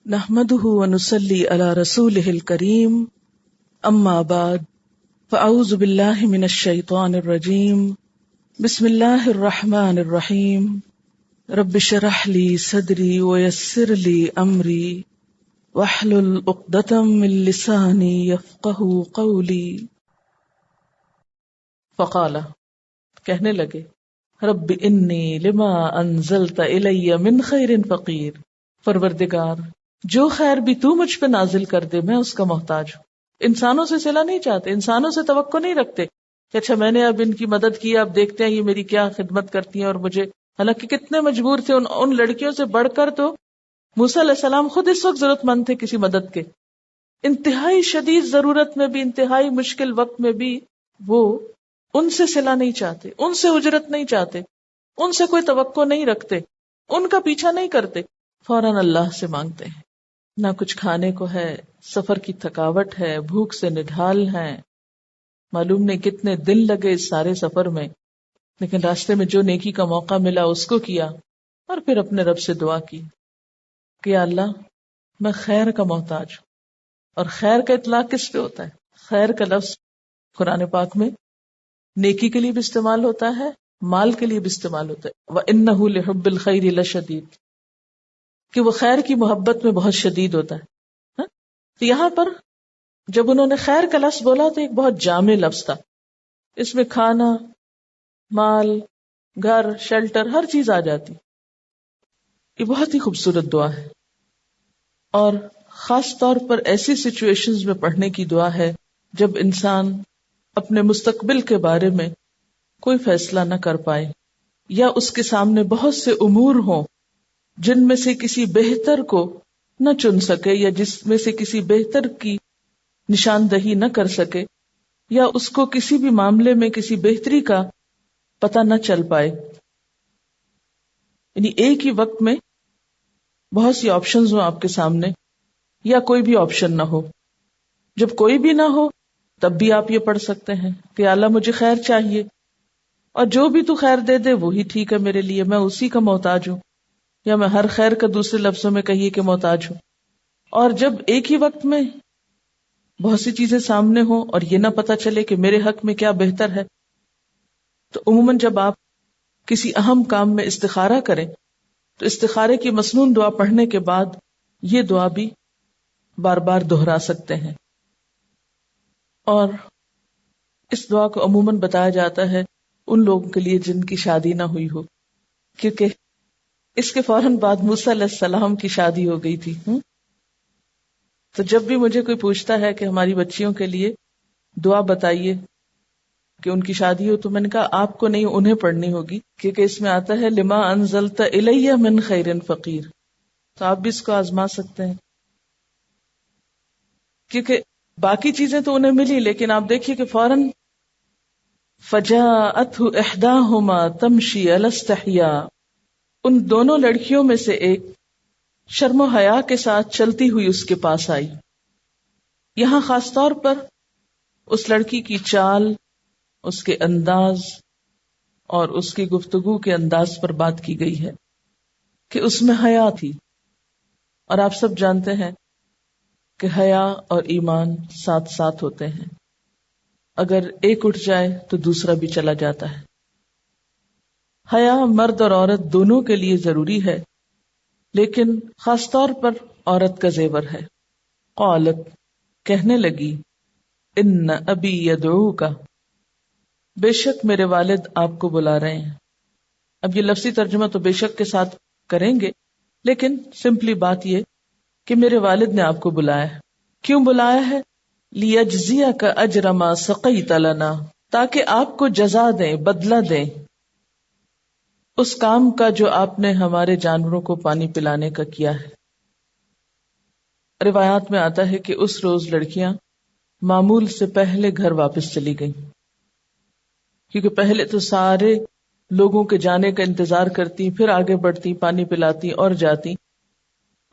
نحمده ونصلي على رسوله الكريم اما بعد فاعوذ بالله من الشيطان الرجيم بسم الله الرحمن الرحيم رب اشرح لي صدري ويسر لي امري واحلل عقدة من لساني يفقهوا قولي فقال کہنے لگے رب انی لما انزلت الی من خیر فقیر، پروردگار جو خیر بھی تو مجھ پہ نازل کر دے میں اس کا محتاج ہوں۔ انسانوں سے صلہ نہیں چاہتے، انسانوں سے توقع نہیں رکھتے کہ اچھا میں نے اب ان کی مدد کی، اب دیکھتے ہیں یہ میری کیا خدمت کرتی ہیں اور مجھے، حالانکہ کتنے مجبور تھے۔ ان لڑکیوں سے بڑھ کر تو موسیٰ علیہ السلام خود اس وقت ضرورت مند تھے کسی مدد کے، انتہائی شدید ضرورت میں بھی، انتہائی مشکل وقت میں بھی وہ ان سے صلہ نہیں چاہتے، ان سے اجرت نہیں چاہتے، ان سے کوئی توقع نہیں رکھتے، ان کا پیچھا نہیں کرتے، فوراً اللہ سے مانگتے ہیں۔ نہ کچھ کھانے کو ہے، سفر کی تھکاوٹ ہے، بھوک سے نڈھال ہیں، معلوم نہیں کتنے دن لگے اس سارے سفر میں، لیکن راستے میں جو نیکی کا موقع ملا اس کو کیا، اور پھر اپنے رب سے دعا کی کہ یا اللہ میں خیر کا محتاج ہوں۔ اور خیر کا اطلاق کس پہ ہوتا ہے؟ خیر کا لفظ قرآن پاک میں نیکی کے لیے بھی استعمال ہوتا ہے، مال کے لیے بھی استعمال ہوتا ہے۔ وَإِنَّهُ لِحُبِّ الْخَيْرِ لَشَدِيدٌ، کہ وہ خیر کی محبت میں بہت شدید ہوتا ہے۔ تو یہاں پر جب انہوں نے خیر کا لفظ بولا تو ایک بہت جامع لفظ تھا، اس میں کھانا، مال، گھر، شیلٹر، ہر چیز آ جاتی۔ یہ بہت ہی خوبصورت دعا ہے، اور خاص طور پر ایسی سچویشنز میں پڑھنے کی دعا ہے جب انسان اپنے مستقبل کے بارے میں کوئی فیصلہ نہ کر پائے، یا اس کے سامنے بہت سے امور ہوں جن میں سے کسی بہتر کو نہ چن سکے، یا جس میں سے کسی بہتر کی نشاندہی نہ کر سکے، یا اس کو کسی بھی معاملے میں کسی بہتری کا پتہ نہ چل پائے۔ یعنی ایک ہی وقت میں بہت سی آپشنز ہوں آپ کے سامنے، یا کوئی بھی آپشن نہ ہو۔ جب کوئی بھی نہ ہو تب بھی آپ یہ پڑھ سکتے ہیں کہ اللہ مجھے خیر چاہیے، اور جو بھی تو خیر دے دے وہی ٹھیک ہے میرے لیے، میں اسی کا محتاج ہوں، یا میں ہر خیر کا دوسرے لفظوں میں کہیے کہ محتاج ہوں۔ اور جب ایک ہی وقت میں بہت سی چیزیں سامنے ہوں اور یہ نہ پتہ چلے کہ میرے حق میں کیا بہتر ہے، تو عموماً جب آپ کسی اہم کام میں استخارہ کریں تو استخارے کی مسنون دعا پڑھنے کے بعد یہ دعا بھی بار بار دہرا سکتے ہیں۔ اور اس دعا کو عموماً بتایا جاتا ہے ان لوگوں کے لیے جن کی شادی نہ ہوئی ہو، کیونکہ اس کے فوراً بعد موسیٰ علیہ السلام کی شادی ہو گئی تھی۔ تو جب بھی مجھے کوئی پوچھتا ہے کہ ہماری بچیوں کے لیے دعا بتائیے کہ ان کی شادی ہو، تو میں نے کہا آپ کو نہیں، انہیں پڑھنی ہوگی، کیونکہ اس میں آتا ہے لما انزلت الی من خیر فقیر۔ تو آپ بھی اس کو آزما سکتے ہیں، کیونکہ باقی چیزیں تو انہیں ملی، لیکن آپ دیکھیے کہ فوراً فجاءتہ احداہما تمشی علی استحیاء، ان دونوں لڑکیوں میں سے ایک شرم و حیا کے ساتھ چلتی ہوئی اس کے پاس آئی۔ یہاں خاص طور پر اس لڑکی کی چال، اس کے انداز اور اس کی گفتگو کے انداز پر بات کی گئی ہے کہ اس میں حیا تھی، اور آپ سب جانتے ہیں کہ حیا اور ایمان ساتھ ساتھ ہوتے ہیں، اگر ایک اٹھ جائے تو دوسرا بھی چلا جاتا ہے۔ حیا مرد اور عورت دونوں کے لیے ضروری ہے، لیکن خاص طور پر عورت کا زیور ہے۔ قالت، کہنے لگی، ان ابی یدعوک، بے شک میرے والد آپ کو بلا رہے ہیں۔ اب یہ لفظی ترجمہ تو بے شک کے ساتھ کریں گے، لیکن سمپلی بات یہ کہ میرے والد نے آپ کو بلایا ہے۔ کیوں بلایا ہے؟ لیجزیک اجر ما سقیت لنا، تاکہ آپ کو جزا دیں، بدلہ دیں اس کام کا جو آپ نے ہمارے جانوروں کو پانی پلانے کا کیا ہے۔ روایات میں آتا ہے کہ اس روز لڑکیاں معمول سے پہلے گھر واپس چلی گئیں، کیونکہ پہلے تو سارے لوگوں کے جانے کا انتظار کرتی، پھر آگے بڑھتی، پانی پلاتی اور جاتی،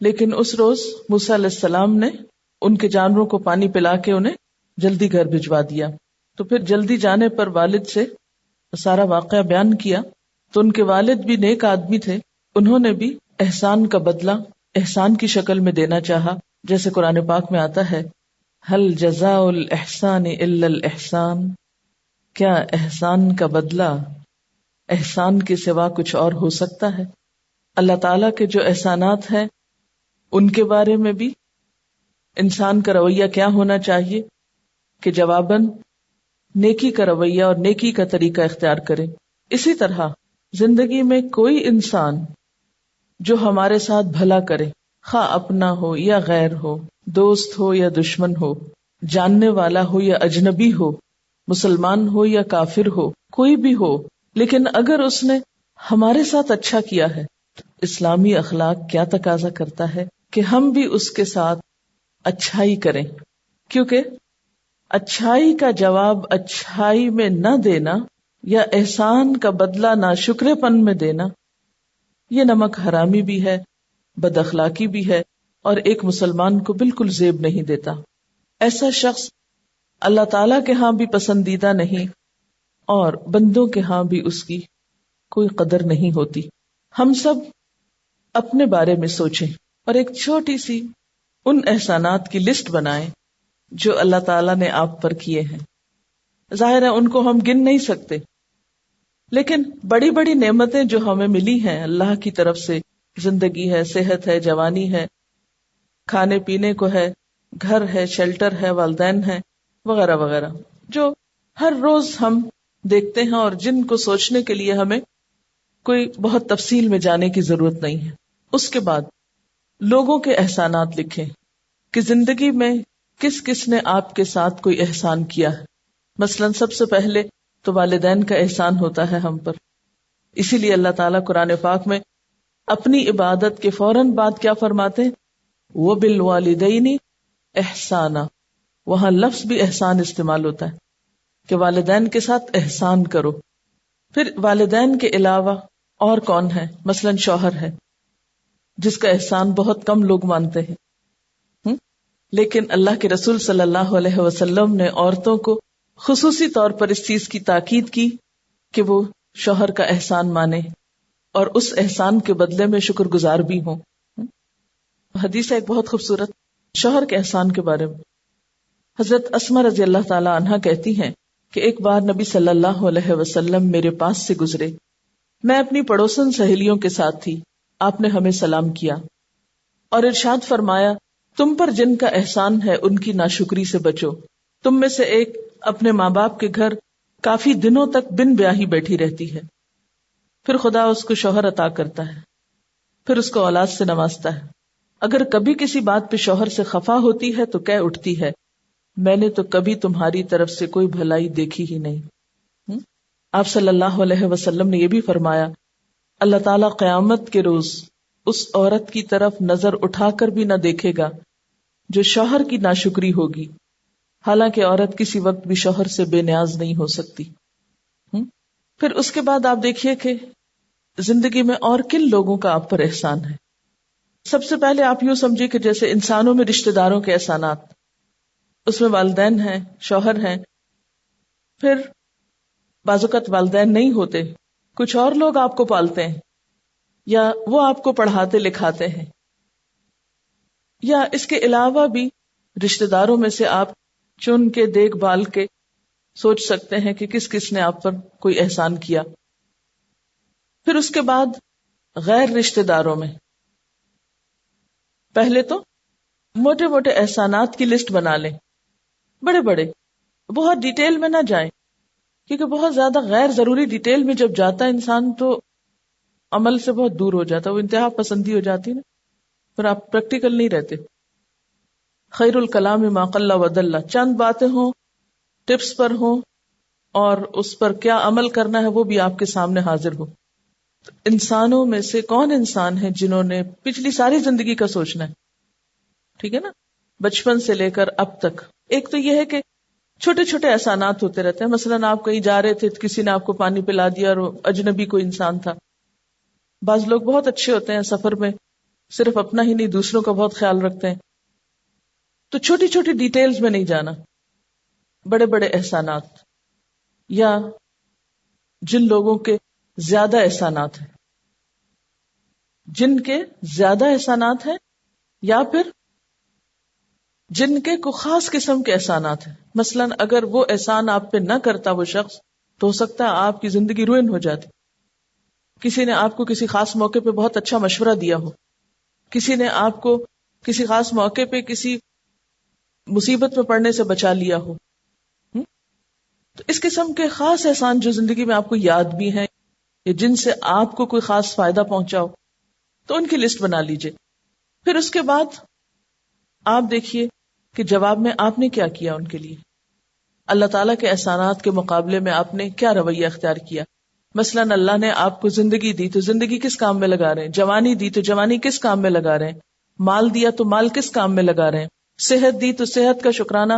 لیکن اس روز موسیٰ علیہ السلام نے ان کے جانوروں کو پانی پلا کے انہیں جلدی گھر بھجوا دیا۔ تو پھر جلدی جانے پر والد سے سارا واقعہ بیان کیا، تو ان کے والد بھی نیک آدمی تھے، انہوں نے بھی احسان کا بدلہ احسان کی شکل میں دینا چاہا، جیسے قرآن پاک میں آتا ہے ہل جزاء الاحسان الا الاحسان، کیا احسان کا بدلہ احسان کے سوا کچھ اور ہو سکتا ہے؟ اللہ تعالیٰ کے جو احسانات ہیں ان کے بارے میں بھی انسان کا رویہ کیا ہونا چاہیے کہ جواباً نیکی کا رویہ اور نیکی کا طریقہ اختیار کرے. اسی طرح زندگی میں کوئی انسان جو ہمارے ساتھ بھلا کرے، خواہ اپنا ہو یا غیر ہو، دوست ہو یا دشمن ہو، جاننے والا ہو یا اجنبی ہو، مسلمان ہو یا کافر ہو، کوئی بھی ہو، لیکن اگر اس نے ہمارے ساتھ اچھا کیا ہے تو اسلامی اخلاق کیا تقاضا کرتا ہے کہ ہم بھی اس کے ساتھ اچھائی کریں، کیونکہ اچھائی کا جواب اچھائی میں نہ دینا یا احسان کا بدلہ ناشکرے پن میں دینا، یہ نمک حرامی بھی ہے، بد اخلاقی بھی ہے، اور ایک مسلمان کو بالکل زیب نہیں دیتا. ایسا شخص اللہ تعالیٰ کے ہاں بھی پسندیدہ نہیں اور بندوں کے ہاں بھی اس کی کوئی قدر نہیں ہوتی. ہم سب اپنے بارے میں سوچیں اور ایک چھوٹی سی ان احسانات کی لسٹ بنائیں جو اللہ تعالیٰ نے آپ پر کیے ہیں. ظاہر ہے ان کو ہم گن نہیں سکتے، لیکن بڑی بڑی نعمتیں جو ہمیں ملی ہیں اللہ کی طرف سے، زندگی ہے، صحت ہے، جوانی ہے، کھانے پینے کو ہے، گھر ہے، شیلٹر ہے، والدین ہیں، وغیرہ وغیرہ، جو ہر روز ہم دیکھتے ہیں اور جن کو سوچنے کے لیے ہمیں کوئی بہت تفصیل میں جانے کی ضرورت نہیں ہے. اس کے بعد لوگوں کے احسانات لکھیں کہ زندگی میں کس کس نے آپ کے ساتھ کوئی احسان کیا ہے. مثلا سب سے پہلے تو والدین کا احسان ہوتا ہے ہم پر. اسی لیے اللہ تعالیٰ قرآن پاک میں اپنی عبادت کے فوراً بعد کیا فرماتے ہیں؟ وَبِالْوَالِدَيْنِ احسانا. وہاں لفظ بھی احسان استعمال ہوتا ہے کہ والدین کے ساتھ احسان کرو. پھر والدین کے علاوہ اور کون ہے؟ مثلا شوہر ہے جس کا احسان بہت کم لوگ مانتے ہیں، لیکن اللہ کے رسول صلی اللہ علیہ وسلم نے عورتوں کو خصوصی طور پر اس چیز کی تاکید کی کہ وہ شوہر کا احسان مانے اور اس احسان کے بدلے میں شکر گزار بھی ہوں. حدیث ہے ایک بہت خوبصورت شوہر کے احسان کے بارے میں. حضرت اسما رضی اللہ تعالی عنہا کہتی ہیں کہ ایک بار نبی صلی اللہ علیہ وسلم میرے پاس سے گزرے. میں اپنی پڑوسن سہیلیوں کے ساتھ تھی. آپ نے ہمیں سلام کیا اور ارشاد فرمایا تم پر جن کا احسان ہے ان کی ناشکری سے بچو. تم میں سے ایک اپنے ماں باپ کے گھر کافی دنوں تک بن بیاہی بیٹھی رہتی ہے، پھر خدا اس کو شوہر عطا کرتا ہے، پھر اس کو اولاد سے نوازتا ہے. اگر کبھی کسی بات پہ شوہر سے خفا ہوتی ہے تو کہہ اٹھتی ہے میں نے تو کبھی تمہاری طرف سے کوئی بھلائی دیکھی ہی نہیں. آپ صلی اللہ علیہ وسلم نے یہ بھی فرمایا اللہ تعالیٰ قیامت کے روز اس عورت کی طرف نظر اٹھا کر بھی نہ دیکھے گا جو شوہر کی ناشکری ہوگی، حالانکہ عورت کسی وقت بھی شوہر سے بے نیاز نہیں ہو سکتی. پھر اس کے بعد آپ دیکھیے کہ زندگی میں اور کن لوگوں کا آپ پر احسان ہے. سب سے پہلے آپ یوں سمجھے کہ جیسے انسانوں میں رشتہ داروں کے احسانات، اس میں والدین ہیں، شوہر ہیں، پھر بعض اوقات والدین نہیں ہوتے، کچھ اور لوگ آپ کو پالتے ہیں یا وہ آپ کو پڑھاتے لکھاتے ہیں، یا اس کے علاوہ بھی رشتہ داروں میں سے آپ چن کے دیکھ بھال کے سوچ سکتے ہیں کہ کس کس نے آپ پر کوئی احسان کیا. پھر اس کے بعد غیر رشتہ داروں میں پہلے تو موٹے موٹے احسانات کی لسٹ بنا لیں، بڑے بڑے، بہت ڈیٹیل میں نہ جائیں، کیونکہ بہت زیادہ غیر ضروری ڈیٹیل میں جب جاتا ہے انسان تو عمل سے بہت دور ہو جاتا ہے، وہ انتہا پسندی ہو جاتی نا، پھر آپ پریکٹیکل نہیں رہتے. خیر الکلام ما قل و دل، چند باتیں ہوں، ٹپس پر ہوں، اور اس پر کیا عمل کرنا ہے وہ بھی آپ کے سامنے حاضر ہو. انسانوں میں سے کون انسان ہیں جنہوں نے پچھلی ساری زندگی کا سوچنا ہے؟ ٹھیک ہے نا، بچپن سے لے کر اب تک. ایک تو یہ ہے کہ چھوٹے چھوٹے احسانات ہوتے رہتے ہیں. مثلا آپ کہیں جا رہے تھے، کسی نے آپ کو پانی پلا دیا اور اجنبی کوئی انسان تھا. بعض لوگ بہت اچھے ہوتے ہیں، سفر میں صرف اپنا ہی نہیں دوسروں کا بہت خیال رکھتے ہیں. تو چھوٹی چھوٹی ڈیٹیلز میں نہیں جانا، بڑے بڑے احسانات، یا جن لوگوں کے زیادہ احسانات ہیں، جن کے زیادہ احسانات ہیں یا پھر جن کے کو خاص قسم کے احسانات ہیں. مثلاً اگر وہ احسان آپ پہ نہ کرتا وہ شخص تو ہو سکتا ہے آپ کی زندگی روئن ہو جاتی. کسی نے آپ کو کسی خاص موقع پہ بہت اچھا مشورہ دیا ہو، کسی نے آپ کو کسی خاص موقع پہ کسی مصیبت میں پڑنے سے بچا لیا ہو. تو اس قسم کے خاص احسان جو زندگی میں آپ کو یاد بھی ہیں یا جن سے آپ کو کوئی خاص فائدہ پہنچا ہو تو ان کی لسٹ بنا لیجئے. پھر اس کے بعد آپ دیکھیے کہ جواب میں آپ نے کیا کیا ان کے لیے. اللہ تعالیٰ کے احسانات کے مقابلے میں آپ نے کیا رویہ اختیار کیا. مثلاً اللہ نے آپ کو زندگی دی تو زندگی کس کام میں لگا رہے ہیں، جوانی دی تو جوانی کس کام میں لگا رہے ہیں، مال دیا تو مال کس کام میں لگا رہے ہیں، صحت دی تو صحت کا شکرانہ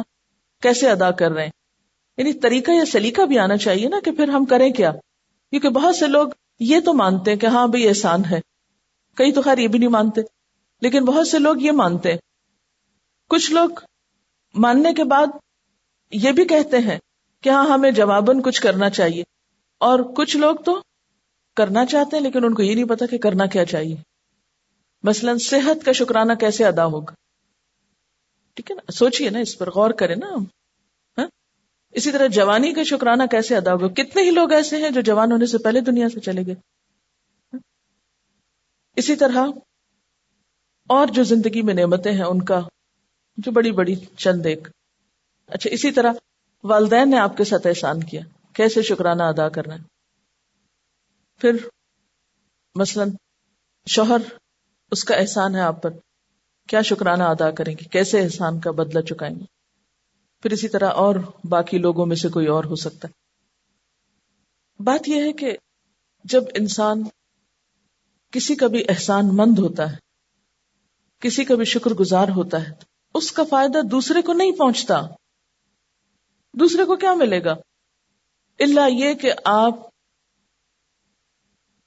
کیسے ادا کر رہے ہیں. یعنی طریقہ یا سلیقہ بھی آنا چاہیے نا کہ پھر ہم کریں کیا. کیونکہ بہت سے لوگ یہ تو مانتے ہیں کہ ہاں بھئی احسان ہے، کئی تو خیر یہ بھی نہیں مانتے، لیکن بہت سے لوگ یہ مانتے ہیں. کچھ لوگ ماننے کے بعد یہ بھی کہتے ہیں کہ ہاں ہمیں جواباً کچھ کرنا چاہیے، اور کچھ لوگ تو کرنا چاہتے ہیں لیکن ان کو یہ نہیں پتا کہ کرنا کیا چاہیے. مثلاً صحت کا شکرانہ کیسے ادا ہوگا. ٹھیک ہے نا، سوچئے نا، اس پر غور کریں نا. اسی طرح جوانی کا شکرانہ کیسے ادا ہوگا. کتنے ہی لوگ ایسے ہیں جو جوان ہونے سے پہلے دنیا سے چلے گئے. اسی طرح اور جو زندگی میں نعمتیں ہیں ان کا جو بڑی بڑی چند ایک. اچھا، اسی طرح والدین نے آپ کے ساتھ احسان کیا، کیسے شکرانہ ادا کرنا ہے. پھر مثلاً شوہر، اس کا احسان ہے آپ پر، کیا شکرانہ ادا کریں گے، کیسے احسان کا بدلہ چکائیں گے. پھر اسی طرح اور باقی لوگوں میں سے کوئی اور ہو سکتا ہے. بات یہ ہے کہ جب انسان کسی کا بھی احسان مند ہوتا ہے، کسی کا بھی شکر گزار ہوتا ہے، اس کا فائدہ دوسرے کو نہیں پہنچتا. دوسرے کو کیا ملے گا الا یہ کہ آپ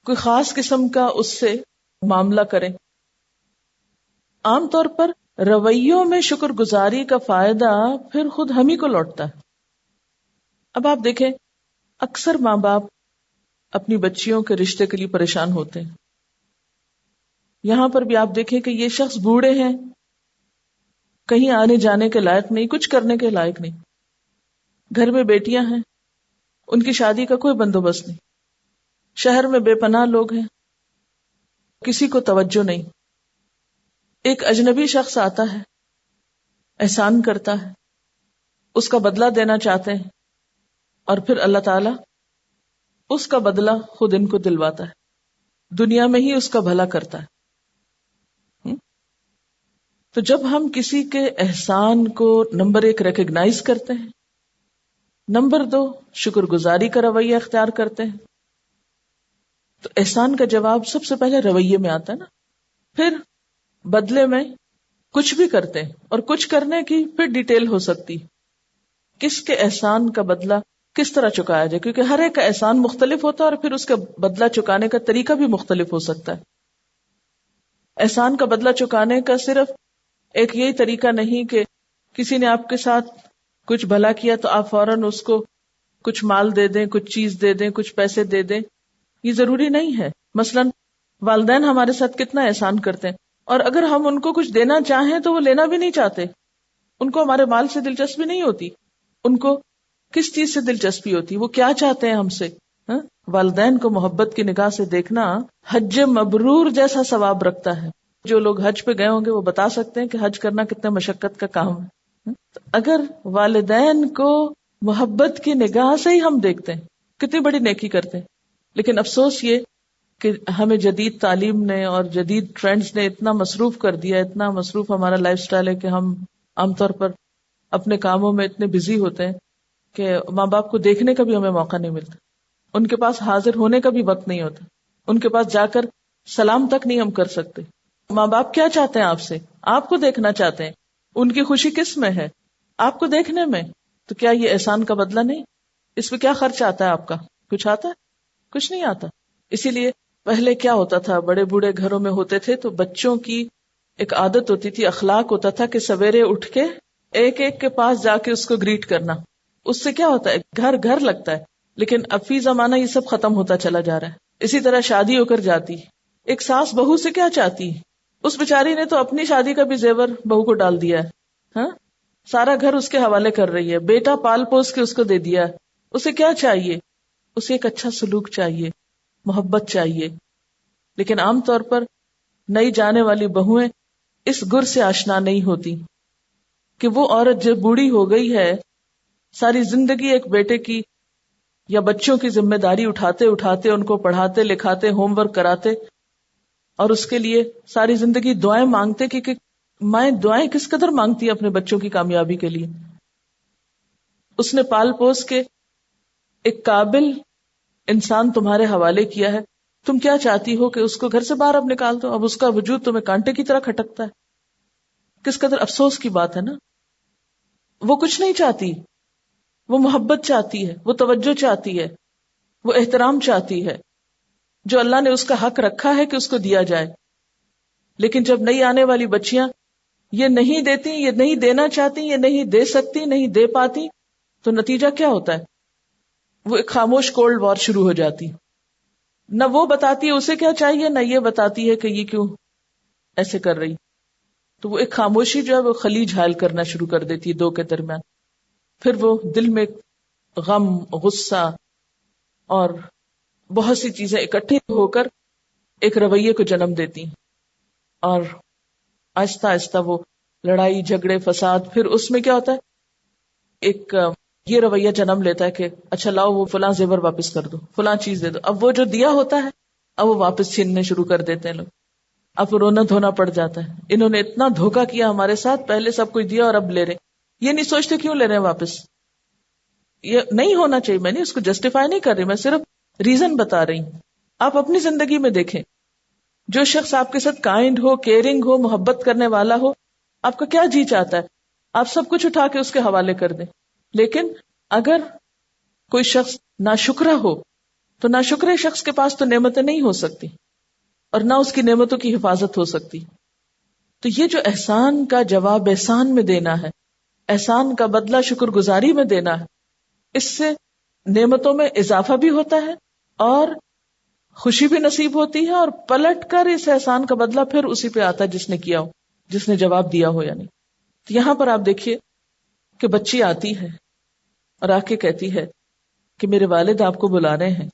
کوئی خاص قسم کا اس سے معاملہ کریں. عام طور پر رویوں میں شکر گزاری کا فائدہ پھر خود ہم ہی کو لوٹتا ہے. اب آپ دیکھیں، اکثر ماں باپ اپنی بچیوں کے رشتے کے لیے پریشان ہوتے ہیں. یہاں پر بھی آپ دیکھیں کہ یہ شخص بوڑھے ہیں، کہیں آنے جانے کے لائق نہیں، کچھ کرنے کے لائق نہیں، گھر میں بیٹیاں ہیں، ان کی شادی کا کوئی بندوبست نہیں، شہر میں بے پناہ لوگ ہیں، کسی کو توجہ نہیں. ایک اجنبی شخص آتا ہے، احسان کرتا ہے، اس کا بدلہ دینا چاہتے ہیں، اور پھر اللہ تعالی اس کا بدلہ خود ان کو دلواتا ہے، دنیا میں ہی اس کا بھلا کرتا ہے. تو جب ہم کسی کے احسان کو نمبر 1 ریکگنائز کرتے ہیں، نمبر 2 شکر گزاری کا رویہ اختیار کرتے ہیں، تو احسان کا جواب سب سے پہلے رویے میں آتا ہے نا. پھر بدلے میں کچھ بھی کرتے ہیں، اور کچھ کرنے کی پھر ڈیٹیل ہو سکتی، کس کے احسان کا بدلہ کس طرح چکایا جائے، کیونکہ ہر ایک کا احسان مختلف ہوتا ہے اور پھر اس کا بدلہ چکانے کا طریقہ بھی مختلف ہو سکتا ہے. احسان کا بدلہ چکانے کا صرف ایک یہی طریقہ نہیں کہ کسی نے آپ کے ساتھ کچھ بھلا کیا تو آپ فوراً اس کو کچھ مال دے دیں، کچھ چیز دے دیں، کچھ پیسے دے دیں. یہ ضروری نہیں ہے. مثلاً والدین ہمارے ساتھ کتنا احسان کرتے ہیں، اور اگر ہم ان کو کچھ دینا چاہیں تو وہ لینا بھی نہیں چاہتے. ان کو ہمارے مال سے دلچسپی نہیں ہوتی، ان کو کس چیز سے دلچسپی ہوتی، وہ کیا چاہتے ہیں ہم سے. والدین کو محبت کی نگاہ سے دیکھنا حج مبرور جیسا ثواب رکھتا ہے. جو لوگ حج پہ گئے ہوں گے وہ بتا سکتے ہیں کہ حج کرنا کتنے مشقت کا کام ہے. اگر والدین کو محبت کی نگاہ سے ہی ہم دیکھتے ہیں، کتنی بڑی نیکی کرتے ہیں. لیکن افسوس یہ کہ ہمیں جدید تعلیم نے اور جدید ٹرینڈز نے اتنا مصروف کر دیا، اتنا مصروف ہمارا لائف سٹائل ہے کہ ہم عام طور پر اپنے کاموں میں اتنے بزی ہوتے ہیں کہ ماں باپ کو دیکھنے کا بھی ہمیں موقع نہیں ملتا، ان کے پاس حاضر ہونے کا بھی وقت نہیں ہوتا، ان کے پاس جا کر سلام تک نہیں ہم کر سکتے. ماں باپ کیا چاہتے ہیں آپ سے؟ آپ کو دیکھنا چاہتے ہیں. ان کی خوشی کس میں ہے؟ آپ کو دیکھنے میں. تو کیا یہ احسان کا بدلہ نہیں؟ اس پہ کیا خرچ آتا ہے آپ کا؟ کچھ آتا ہے؟ کچھ نہیں آتا. اسی لیے پہلے کیا ہوتا تھا، بڑے بوڑھے گھروں میں ہوتے تھے تو بچوں کی ایک عادت ہوتی تھی، اخلاق ہوتا تھا کہ سویرے اٹھ کے ایک ایک کے پاس جا کے اس کو گریٹ کرنا. اس سے کیا ہوتا ہے، گھر گھر لگتا ہے. لیکن اب فی زمانہ یہ سب ختم ہوتا چلا جا رہا ہے. اسی طرح شادی ہو کر جاتی، ایک ساس بہو سے کیا چاہتی، اس بیچاری نے تو اپنی شادی کا بھی زیور بہو کو ڈال دیا ہے، ہاں، سارا گھر اس کے حوالے کر رہی ہے، بیٹا پال پوس کے اس کو دے دیا ہے. اسے کیا چاہیے؟ اسے ایک اچھا سلوک چاہیے، محبت چاہیے. لیکن عام طور پر نئی جانے والی بہویں اس گر سے آشنا نہیں ہوتی کہ وہ عورت جب بوڑھی ہو گئی ہے، ساری زندگی ایک بیٹے کی یا بچوں کی ذمہ داری اٹھاتے اٹھاتے ان کو پڑھاتے لکھاتے ہوم ورک کراتے، اور اس کے لیے ساری زندگی دعائیں مانگتے کہ مائیں دعائیں کس قدر مانگتی ہیں اپنے بچوں کی کامیابی کے لیے. اس نے پال پوس کے ایک قابل انسان تمہارے حوالے کیا ہے، تم کیا چاہتی ہو کہ اس کو گھر سے باہر اب نکال دو؟ اب اس کا وجود تمہیں کانٹے کی طرح کھٹکتا ہے. کس قدر افسوس کی بات ہے نا. وہ کچھ نہیں چاہتی، وہ محبت چاہتی ہے، وہ توجہ چاہتی ہے، وہ احترام چاہتی ہے جو اللہ نے اس کا حق رکھا ہے کہ اس کو دیا جائے. لیکن جب نئی آنے والی بچیاں یہ نہیں دیتی، یہ نہیں دینا چاہتی، یہ نہیں دے سکتی، نہیں دے پاتی، تو نتیجہ کیا ہوتا ہے؟ وہ ایک خاموش کولڈ وار شروع ہو جاتی. نہ وہ بتاتی ہے اسے کیا چاہیے، نہ یہ بتاتی ہے کہ یہ کیوں ایسے کر رہی. تو وہ ایک خاموشی جو ہے وہ خلیج حائل کرنا شروع کر دیتی ہے دو کے درمیان. پھر وہ دل میں غم، غصہ اور بہت سی چیزیں اکٹھی ہو کر ایک رویے کو جنم دیتی ہیں، اور آہستہ آہستہ وہ لڑائی جھگڑے فساد، پھر اس میں کیا ہوتا ہے، ایک یہ رویہ جنم لیتا ہے کہ اچھا لاؤ وہ فلاں زیور واپس کر دو، فلاں چیز دے دو. اب وہ جو دیا ہوتا ہے اب وہ واپس چھیننے شروع کر دیتے ہیں لوگ. اب رونا دھونا پڑ جاتا ہے، انہوں نے اتنا دھوکا کیا ہمارے ساتھ، پہلے سب کچھ دیا اور اب لے رہے. یہ نہیں سوچتے کیوں لے رہے ہیں واپس. یہ نہیں ہونا چاہیے. میں نے اس کو جسٹیفائی نہیں کر رہی، میں صرف ریزن بتا رہی ہوں. آپ اپنی زندگی میں دیکھیں، جو شخص آپ کے ساتھ کائنڈ ہو، کیئرنگ ہو، محبت کرنے والا ہو، آپ کا کیا جی چاہتا ہے؟ آپ سب کچھ اٹھا کے اس کے حوالے کر دیں. لیکن اگر کوئی شخص ناشکرا ہو تو ناشکرے شخص کے پاس تو نعمتیں نہیں ہو سکتی اور نہ اس کی نعمتوں کی حفاظت ہو سکتی. تو یہ جو احسان کا جواب احسان میں دینا ہے، احسان کا بدلہ شکر گزاری میں دینا ہے، اس سے نعمتوں میں اضافہ بھی ہوتا ہے اور خوشی بھی نصیب ہوتی ہے، اور پلٹ کر اس احسان کا بدلہ پھر اسی پہ آتا ہے جس نے کیا ہو، جس نے جواب دیا ہو. یعنی تو یہاں پر آپ دیکھیے کہ بچی آتی ہے اور آ کے کہتی ہے کہ میرے والد آپ کو بلا رہے ہیں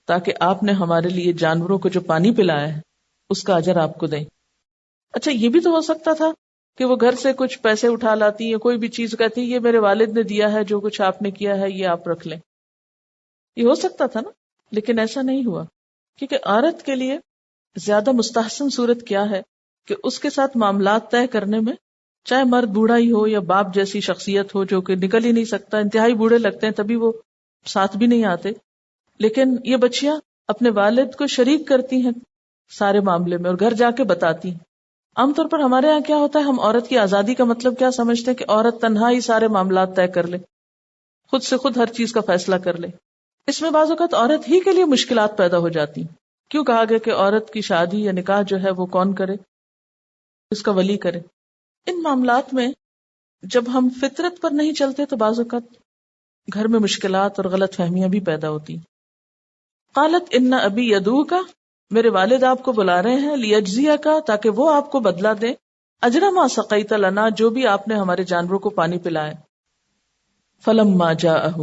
تاکہ آپ نے ہمارے لیے جانوروں کو جو پانی پلایا ہے اس کا اجر آپ کو دیں. اچھا یہ بھی تو ہو سکتا تھا کہ وہ گھر سے کچھ پیسے اٹھا لاتی ہے، کوئی بھی چیز کہتی یہ میرے والد نے دیا ہے، جو کچھ آپ نے کیا ہے یہ آپ رکھ لیں. یہ ہو سکتا تھا نا، لیکن ایسا نہیں ہوا. کیونکہ عورت کے لیے زیادہ مستحسن صورت کیا ہے کہ اس کے ساتھ معاملات طے کرنے میں، چاہے مرد بوڑھا ہی ہو یا باپ جیسی شخصیت ہو جو کہ نکل ہی نہیں سکتا، انتہائی بوڑھے لگتے ہیں تبھی وہ ساتھ بھی نہیں آتے، لیکن یہ بچیاں اپنے والد کو شریک کرتی ہیں سارے معاملے میں اور گھر جا کے بتاتی ہیں. عام طور پر ہمارے ہاں کیا ہوتا ہے، ہم عورت کی آزادی کا مطلب کیا سمجھتے ہیں کہ عورت تنہا ہی سارے معاملات طے کر لے، خود سے خود ہر چیز کا فیصلہ کر لے. اس میں بعض اوقات عورت ہی کے لیے مشکلات پیدا ہو جاتی. کیوں کہا گیا کہ عورت کی شادی یا نکاح جو ہے وہ کون کرے؟ اس کا ولی کرے. ان معاملات میں جب ہم فطرت پر نہیں چلتے تو بعض اوقات گھر میں مشکلات اور غلط فہمیاں بھی پیدا ہوتی. قالت ان ابی یدعوک، میرے والد آپ کو بلا رہے ہیں، لیجزیک، تاکہ وہ آپ کو بدلہ دیں، اجر ما سقیت لنا، جو بھی آپ نے ہمارے جانوروں کو پانی پلایا. فلما جاءہ،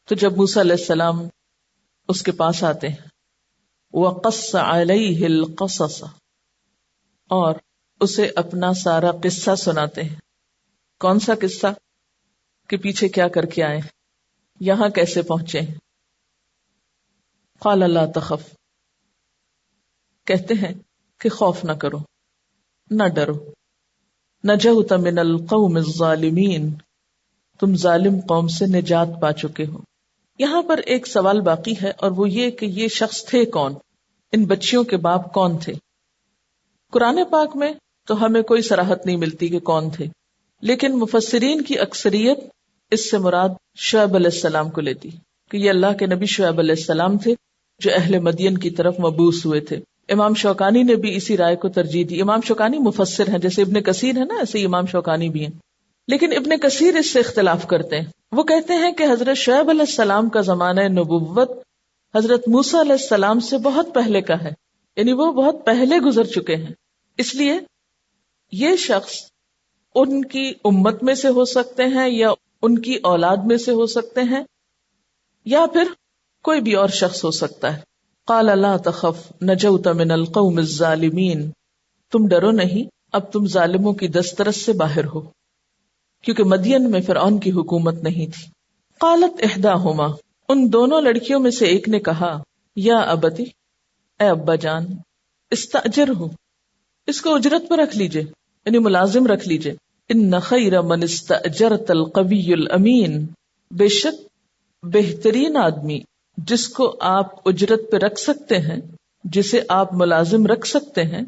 تو جب موسیٰ علیہ السلام اس کے پاس آتے ہیں، وقص علیہ القصص، اور اسے اپنا سارا قصہ سناتے ہیں. کون سا قصہ؟ کہ پیچھے کیا کر کے آئے، یہاں کیسے پہنچے. قال لا تخف، کہتے ہیں کہ خوف نہ کرو، نہ ڈرو. نجوت من القوم الظالمین، تم ظالم قوم سے نجات پا چکے ہو. یہاں پر ایک سوال باقی ہے، اور وہ یہ کہ یہ شخص تھے کون، ان بچیوں کے باپ کون تھے. قرآن پاک میں تو ہمیں کوئی صراحت نہیں ملتی کہ کون تھے، لیکن مفسرین کی اکثریت اس سے مراد شعیب علیہ السلام کو لیتی کہ یہ اللہ کے نبی شعیب علیہ السلام تھے جو اہل مدین کی طرف مبعوث ہوئے تھے. امام شوکانی نے بھی اسی رائے کو ترجیح دی. امام شوکانی مفسر ہیں، جیسے ابن کثیر ہے نا، ایسے امام شوکانی بھی ہیں، لیکن ابن کثیر اس سے اختلاف کرتے ہیں. وہ کہتے ہیں کہ حضرت شعیب علیہ السلام کا زمانہ نبوت حضرت موسیٰ علیہ السلام سے بہت پہلے کا ہے، یعنی وہ بہت پہلے گزر چکے ہیں. اس لیے یہ شخص ان کی امت میں سے ہو سکتے ہیں یا ان کی اولاد میں سے ہو سکتے ہیں یا پھر کوئی بھی اور شخص ہو سکتا ہے. قال لا تخف نجوت من القوم الظالمین، تم ڈرو نہیں، اب تم ظالموں کی دسترس سے باہر ہو، کیونکہ مدین میں فرعون کی حکومت نہیں تھی. قالت احداہما، ان دونوں لڑکیوں میں سے ایک نے کہا، یا ابتی، اے ابا جان، استاجرہ، اس کو اجرت پر رکھ لیجئے، یعنی ملازم رکھ لیجئے. ان خیر من استاجرت القوی الامین، بے شک بہترین آدمی جس کو آپ اجرت پہ رکھ سکتے ہیں، جسے آپ ملازم رکھ سکتے ہیں،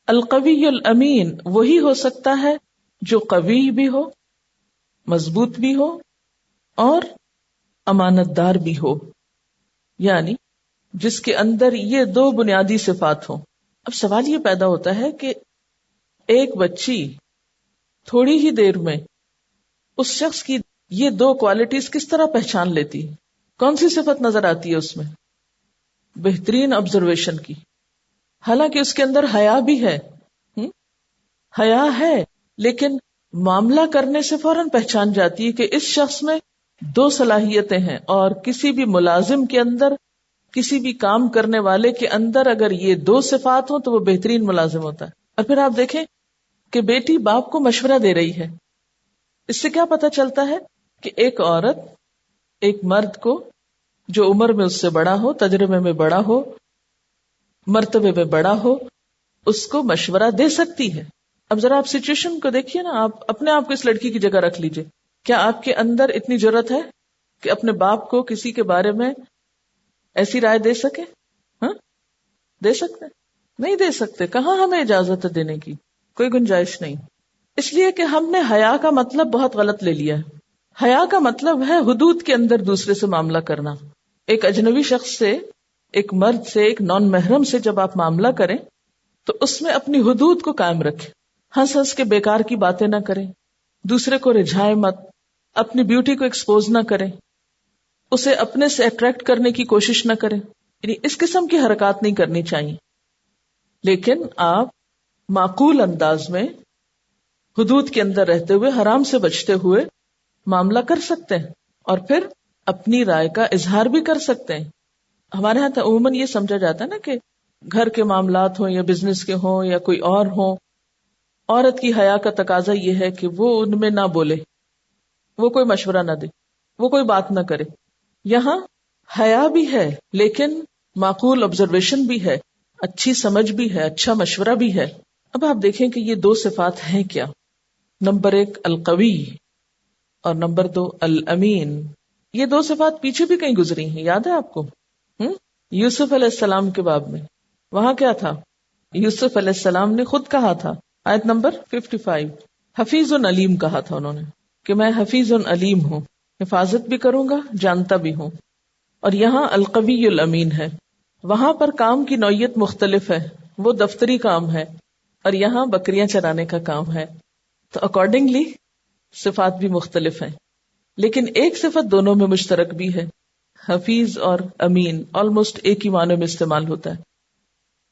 القوی الامین، وہی ہو سکتا ہے جو قوی بھی ہو، مضبوط بھی ہو اور امانت دار بھی ہو، یعنی جس کے اندر یہ دو بنیادی صفات ہوں. اب سوال یہ پیدا ہوتا ہے کہ ایک بچی تھوڑی ہی دیر میں اس شخص کی یہ دو کوالٹیز کس طرح پہچان لیتی؟ کون سی صفت نظر آتی ہے اس میں؟ بہترین آبزرویشن کی. حالانکہ اس کے اندر حیا بھی ہے، حیا ہے، لیکن معاملہ کرنے سے فوراً پہچان جاتی ہے کہ اس شخص میں دو صلاحیتیں ہیں، اور کسی بھی ملازم کے اندر، کسی بھی کام کرنے والے کے اندر اگر یہ دو صفات ہوں تو وہ بہترین ملازم ہوتا ہے. اور پھر آپ دیکھیں کہ بیٹی باپ کو مشورہ دے رہی ہے، اس سے کیا پتہ چلتا ہے کہ ایک عورت ایک مرد کو جو عمر میں اس سے بڑا ہو، تجربے میں بڑا ہو، مرتبے میں بڑا ہو، اس کو مشورہ دے سکتی ہے. اب ذرا آپ سچویشن کو دیکھیے نا، آپ اپنے آپ کو اس لڑکی کی جگہ رکھ لیجئے. کیا آپ کے اندر اتنی جرأت ہے کہ اپنے باپ کو کسی کے بارے میں ایسی رائے دے سکے؟ ہاں، دے سکتے؟ نہیں دے سکتے. کہاں ہمیں اجازت ہے دینے کی؟ کوئی گنجائش نہیں. اس لیے کہ ہم نے حیا کا مطلب بہت غلط لے لیا ہے. حیا کا مطلب ہے حدود کے اندر دوسرے سے معاملہ کرنا. ایک اجنبی شخص سے، ایک مرد سے، ایک نان محرم سے جب آپ معاملہ کریں تو اس میں اپنی حدود کو قائم رکھیں. ہنس ہنس کے بیکار کی باتیں نہ کریں، دوسرے کو رجھائے مت، اپنی بیوٹی کو ایکسپوز نہ کریں، اسے اپنے سے اٹریکٹ کرنے کی کوشش نہ کریں. یعنی اس قسم کی حرکات نہیں کرنی چاہیے. لیکن آپ معقول انداز میں حدود کے اندر رہتے ہوئے، حرام سے بچتے ہوئے معاملہ کر سکتے ہیں، اور پھر اپنی رائے کا اظہار بھی کر سکتے ہیں. ہمارے ہاں تو عموماً یہ سمجھا جاتا ہے نا کہ گھر کے معاملات ہوں یا بزنس کے ہوں یا کوئی اور ہوں، عورت کی حیا کا تقاضا یہ ہے کہ وہ ان میں نہ بولے، وہ کوئی مشورہ نہ دے، وہ کوئی بات نہ کرے. یہاں حیا بھی ہے لیکن معقول آبزرویشن بھی ہے، اچھی سمجھ بھی ہے، اچھا مشورہ بھی ہے. اب آپ دیکھیں کہ یہ دو صفات ہیں کیا. نمبر 1 القوی اور نمبر 2 الامین. یہ دو صفات پیچھے بھی کہیں گزری ہیں، یاد ہے آپ کو؟ یوسف علیہ السلام کے باب میں وہاں کیا تھا؟ یوسف علیہ السلام نے خود کہا تھا، آیت نمبر 55، حفیظ علیم کہا تھا انہوں نے کہ میں حفیظ علیم ہوں، حفاظت بھی کروں گا، جانتا بھی ہوں. اور یہاں القوی الامین ہے. وہاں پر کام کی نوعیت مختلف ہے، وہ دفتری کام ہے، اور یہاں بکریاں چرانے کا کام ہے. تو اکارڈنگلی صفات بھی مختلف ہیں، لیکن ایک صفت دونوں میں مشترک بھی ہے. حفیظ اور امین آلموسٹ ایک ہی معنی میں استعمال ہوتا ہے.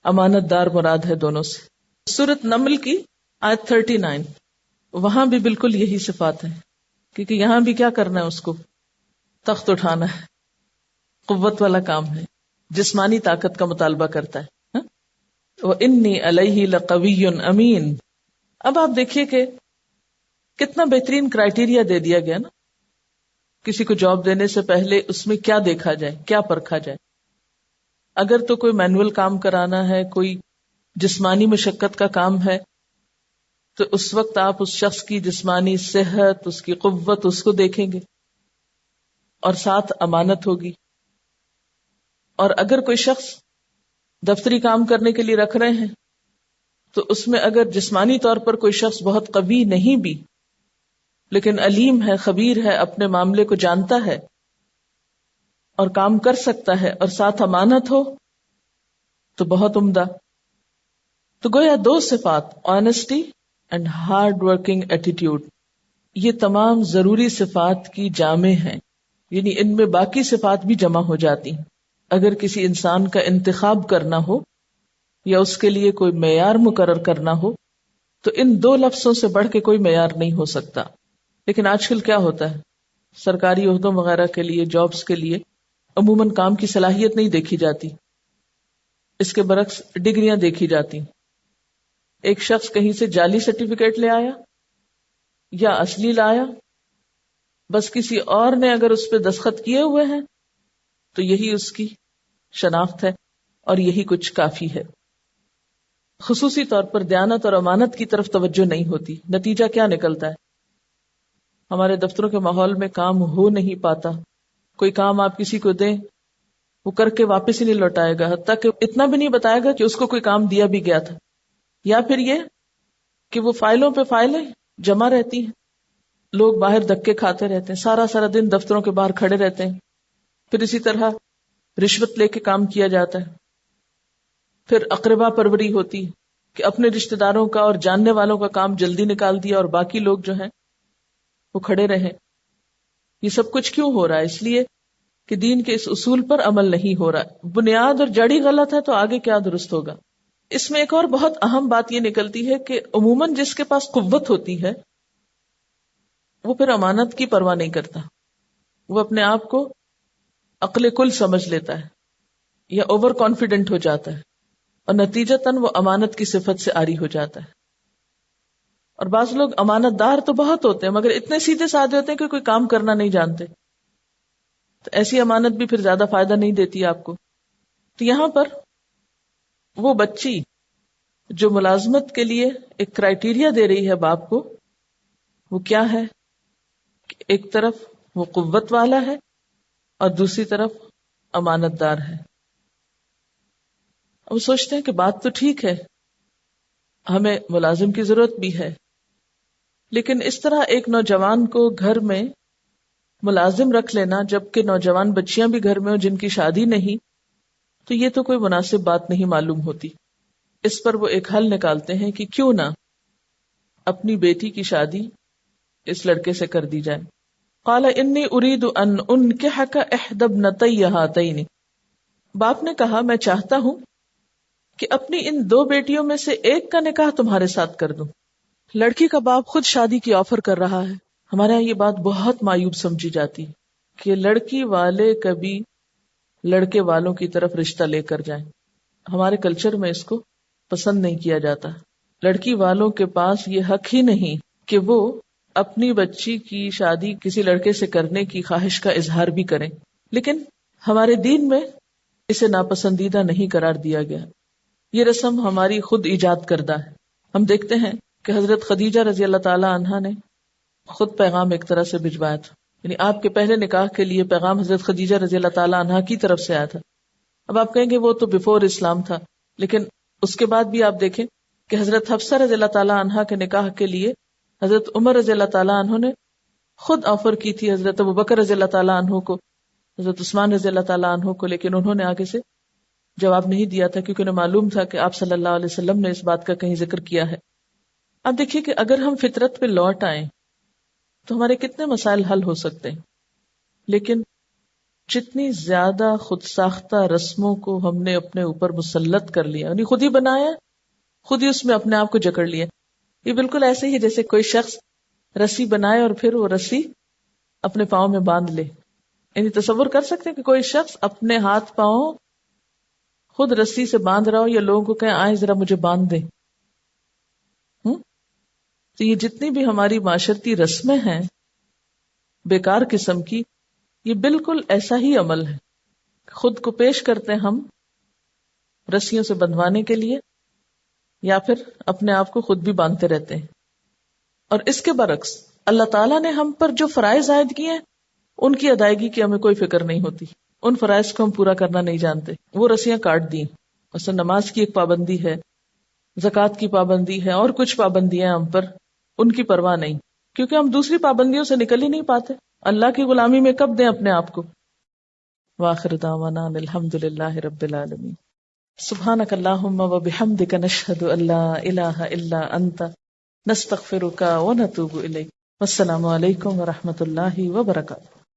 امانت دار مراد ہے دونوں سے. سورۃ نمل کی آیت 39، وہاں بھی بالکل یہی صفات ہیں، کیونکہ یہاں بھی کیا کرنا ہے، اس کو تخت اٹھانا ہے، قوت والا کام ہے، جسمانی طاقت کا مطالبہ کرتا ہے. وَإِنِّي عَلَيْهِ لَقَوِيٌّ أَمِينٌ. اب آپ دیکھیے کہ کتنا بہترین کرائیٹیریا دے دیا گیا نا. کسی کو جاب دینے سے پہلے اس میں کیا دیکھا جائے، کیا پرکھا جائے. اگر تو کوئی مینول کام کرانا ہے، کوئی جسمانی مشقت کا کام ہے، تو اس وقت آپ اس شخص کی جسمانی صحت، اس کی قوت، اس کو دیکھیں گے، اور ساتھ امانت ہوگی. اور اگر کوئی شخص دفتری کام کرنے کے لیے رکھ رہے ہیں تو اس میں اگر جسمانی طور پر کوئی شخص بہت قوی نہیں بھی، لیکن علیم ہے، خبیر ہے، اپنے معاملے کو جانتا ہے اور کام کر سکتا ہے، اور ساتھ امانت ہو، تو بہت عمدہ. تو گویا دو صفات، honesty and hard working attitude, یہ تمام ضروری صفات کی جامع ہیں. یعنی ان میں باقی صفات بھی جمع ہو جاتی ہیں. اگر کسی انسان کا انتخاب کرنا ہو یا اس کے لیے کوئی معیار مقرر کرنا ہو تو ان دو لفظوں سے بڑھ کے کوئی معیار نہیں ہو سکتا. لیکن آج کل کیا ہوتا ہے، سرکاری عہدوں وغیرہ کے لیے، جابز کے لیے عموماً کام کی صلاحیت نہیں دیکھی جاتی، اس کے برعکس ڈگریاں دیکھی جاتی. ایک شخص کہیں سے جعلی سرٹیفکیٹ لے آیا یا اصلی لایا، بس کسی اور نے اگر اس پہ دستخط کیے ہوئے ہیں تو یہی اس کی شناخت ہے اور یہی کچھ کافی ہے. خصوصی طور پر دیانت اور امانت کی طرف توجہ نہیں ہوتی. نتیجہ کیا نکلتا ہے؟ ہمارے دفتروں کے ماحول میں کام ہو نہیں پاتا. کوئی کام آپ کسی کو دیں، وہ کر کے واپس ہی نہیں لوٹائے گا، حتیٰ کہ اتنا بھی نہیں بتائے گا کہ اس کو کوئی کام دیا بھی گیا تھا. یا پھر یہ کہ وہ فائلوں پہ فائلیں جمع رہتی ہیں، لوگ باہر دھکے کھاتے رہتے ہیں، سارا دن دفتروں کے باہر کھڑے رہتے ہیں. پھر اسی طرح رشوت لے کے کام کیا جاتا ہے. پھر اقربا پروری ہوتی ہے کہ اپنے رشتہ داروں کا اور جاننے والوں کا کام جلدی نکال دیا اور باقی لوگ جو ہیں وہ کھڑے رہے. یہ سب کچھ کیوں ہو رہا ہے؟ اس لیے کہ دین کے اس اصول پر عمل نہیں ہو رہا. بنیاد اور جڑی غلط ہے تو آگے کیا درست ہوگا؟ اس میں ایک اور بہت اہم بات یہ نکلتی ہے کہ عموماً جس کے پاس قوت ہوتی ہے وہ پھر امانت کی پرواہ نہیں کرتا. وہ اپنے آپ کو عقل کل سمجھ لیتا ہے یا اوور کانفیڈنٹ ہو جاتا ہے اور نتیجتاً وہ امانت کی صفت سے عاری ہو جاتا ہے. اور بعض لوگ امانت دار تو بہت ہوتے ہیں مگر اتنے سیدھے سادے ہوتے ہیں کہ کوئی کام کرنا نہیں جانتے، تو ایسی امانت بھی پھر زیادہ فائدہ نہیں دیتی آپ کو. تو یہاں پر وہ بچی جو ملازمت کے لیے ایک کرائیٹیریا دے رہی ہے باپ کو، وہ کیا ہے؟ ایک طرف وہ قوت والا ہے اور دوسری طرف امانت دار ہے. وہ سوچتے ہیں کہ بات تو ٹھیک ہے، ہمیں ملازم کی ضرورت بھی ہے، لیکن اس طرح ایک نوجوان کو گھر میں ملازم رکھ لینا جبکہ نوجوان بچیاں بھی گھر میں ہوں جن کی شادی نہیں، تو یہ تو کوئی مناسب بات نہیں معلوم ہوتی. اس پر وہ ایک حل نکالتے ہیں کہ کیوں نہ اپنی بیٹی کی شادی اس لڑکے سے کر دی جائے. قال انی اريد ان انکحک احدی ابنتی ہاتین. باپ نے کہا میں چاہتا ہوں کہ اپنی ان دو بیٹیوں میں سے ایک کا نکاح تمہارے ساتھ کر دوں. لڑکی کا باپ خود شادی کی آفر کر رہا ہے. ہمارے یہاں یہ بات بہت معیوب سمجھی جاتی کہ لڑکی والے کبھی لڑکے والوں کی طرف رشتہ لے کر جائیں. ہمارے کلچر میں اس کو پسند نہیں کیا جاتا. لڑکی والوں کے پاس یہ حق ہی نہیں کہ وہ اپنی بچی کی شادی کسی لڑکے سے کرنے کی خواہش کا اظہار بھی کریں. لیکن ہمارے دین میں اسے ناپسندیدہ نہیں قرار دیا گیا. یہ رسم ہماری خود ایجاد کردہ ہے. ہم دیکھتے ہیں کہ حضرت خدیجہ رضی اللہ تعالی عنہا نے خود پیغام ایک طرح سے بھجوایا تھا. یعنی آپ کے پہلے نکاح کے لیے پیغام حضرت خدیجہ رضی اللہ تعالی عنہا کی طرف سے آیا تھا. اب آپ کہیں گے وہ تو بیفور اسلام تھا، لیکن اس کے بعد بھی آپ دیکھیں کہ حضرت حفصہ رضی اللہ تعالی عنہا کے نکاح کے لیے حضرت عمر رضی اللہ تعالی عنہ نے خود آفر کی تھی حضرت ابوبکر رضی اللہ تعالی عنہ کو، حضرت عثمان رضی اللہ تعالی عنہ کو، لیکن انہوں نے آگے سے جواب نہیں دیا تھا کیونکہ انہیں معلوم تھا کہ آپ صلی اللہ علیہ وسلم نے اس بات کا کہیں ذکر کیا ہے. اب دیکھیے کہ اگر ہم فطرت پہ لوٹ آئیں تو ہمارے کتنے مسائل حل ہو سکتے ہیں، لیکن جتنی زیادہ خود ساختہ رسموں کو ہم نے اپنے اوپر مسلط کر لیا، یعنی خود ہی بنایا، خود ہی اس میں اپنے آپ کو جکڑ لیا. یہ بالکل ایسے ہی ہے جیسے کوئی شخص رسی بنائے اور پھر وہ رسی اپنے پاؤں میں باندھ لے. یعنی تصور کر سکتے ہیں کہ کوئی شخص اپنے ہاتھ پاؤں خود رسی سے باندھ رہا ہو یا لوگوں کو کہیں آئیں ذرا مجھے باندھ دیں. تو یہ جتنی بھی ہماری معاشرتی رسمیں ہیں بیکار قسم کی، یہ بالکل ایسا ہی عمل ہے. خود کو پیش کرتے ہیں ہم رسیوں سے بندھوانے کے لیے یا پھر اپنے آپ کو خود بھی باندھتے رہتے ہیں. اور اس کے برعکس اللہ تعالیٰ نے ہم پر جو فرائض عائد کیے ہیں ان کی ادائیگی کی ہمیں کوئی فکر نہیں ہوتی. ان فرائض کو ہم پورا کرنا نہیں جانتے، وہ رسیاں کاٹ دیں. مثلا نماز کی ایک پابندی ہے، زکوٰۃ کی پابندی ہے، اور کچھ پابندیاں ہم پر، ان کی پرواہ نہیں، کیونکہ ہم دوسری پابندیوں سے نکل ہی نہیں پاتے. اللہ کی غلامی میں کب دیں اپنے آپ کو. وآخر دعوانا الحمد للہ رب العالمین. سبحانک اللہم و بحمدک نشہد ان لا الہ الا انت نستغفرک و نتوب الیک. والسلام علیکم و رحمۃ اللہ وبرکاتہ.